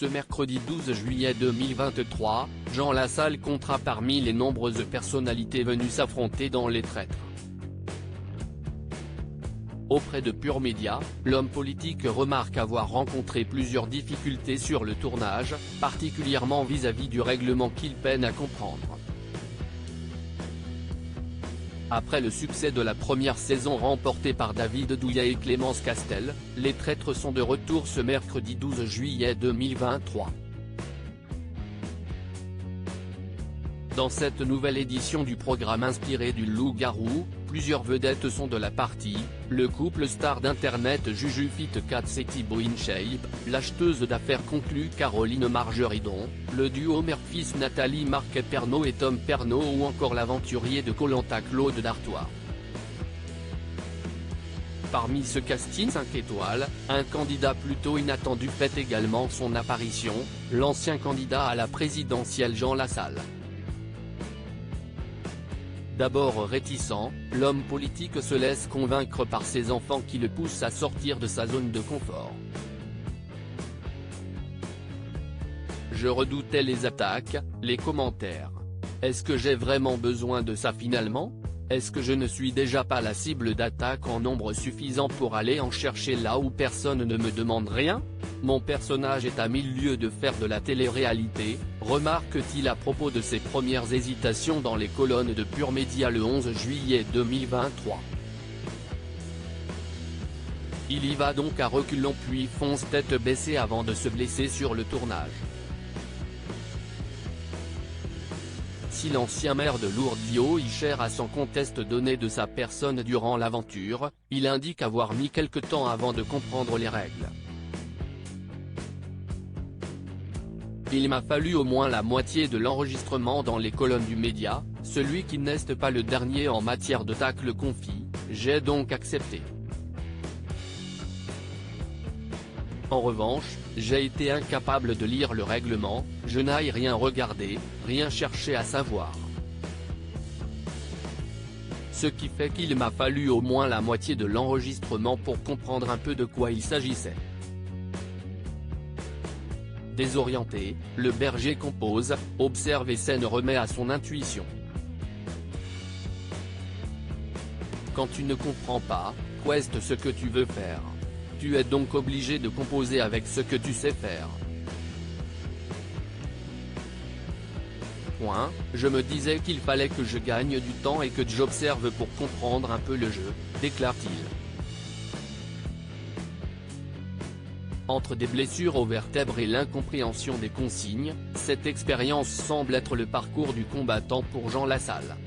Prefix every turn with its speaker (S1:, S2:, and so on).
S1: Ce mercredi 12 juillet 2023, Jean Lassalle comptera parmi les nombreuses personnalités venues s'affronter dans Les Traîtres. Auprès de Pure Média, l'homme politique remarque avoir rencontré plusieurs difficultés sur le tournage, particulièrement vis-à-vis du règlement qu'il peine à comprendre. Après le succès de la première saison remportée par David Douillet et Clémence Castel, Les Traîtres sont de retour ce mercredi 12 juillet 2023. Dans cette nouvelle édition du programme inspiré du Loup-garou, plusieurs vedettes sont de la partie: le couple star d'internet Juju Fit Katz et Thibaut InShape, l'acheteuse d'affaires conclue Caroline Margeridon, le duo mère-fils Nathalie Marquet Pernaut et Tom Pernaut ou encore l'aventurier de Koh Lanta Claude Dartois. Parmi ce casting 5 étoiles, un candidat plutôt inattendu fait également son apparition, l'ancien candidat à la présidentielle Jean Lassalle. D'abord réticent, l'homme politique se laisse convaincre par ses enfants qui le poussent à sortir de sa zone de confort. Je redoutais les attaques, les commentaires. Est-ce que j'ai vraiment besoin de ça finalement ? Est-ce que je ne suis déjà pas la cible d'attaques en nombre suffisant pour aller en chercher là où personne ne me demande rien ? Mon personnage est à 1000 lieues de faire de la télé-réalité, remarque-t-il à propos de ses premières hésitations dans les colonnes de Pure Média le 11 juillet 2023. Il y va donc à reculons puis fonce tête baissée avant de se blesser sur le tournage. Si l'ancien maire de Lourdes Dio Icher a sans conteste donné de sa personne durant l'aventure, il indique avoir mis quelque temps avant de comprendre les règles. Il m'a fallu au moins la moitié de l'enregistrement dans les colonnes du média, celui qui n'est pas le dernier en matière de tacle confie, j'ai donc accepté. En revanche, j'ai été incapable de lire le règlement, je n'aille rien regarder, rien chercher à savoir. Ce qui fait qu'il m'a fallu au moins la moitié de l'enregistrement pour comprendre un peu de quoi il s'agissait. Désorienté, le berger compose, observe et scène remet à son intuition. Quand tu ne comprends pas, quest ce que tu veux faire. Tu es donc obligé de composer avec ce que tu sais faire. Je me disais qu'il fallait que je gagne du temps et que j'observe pour comprendre un peu le jeu, déclare-t-il. Entre des blessures aux vertèbres et l'incompréhension des consignes, cette expérience semble être le parcours du combattant pour Jean Lassalle.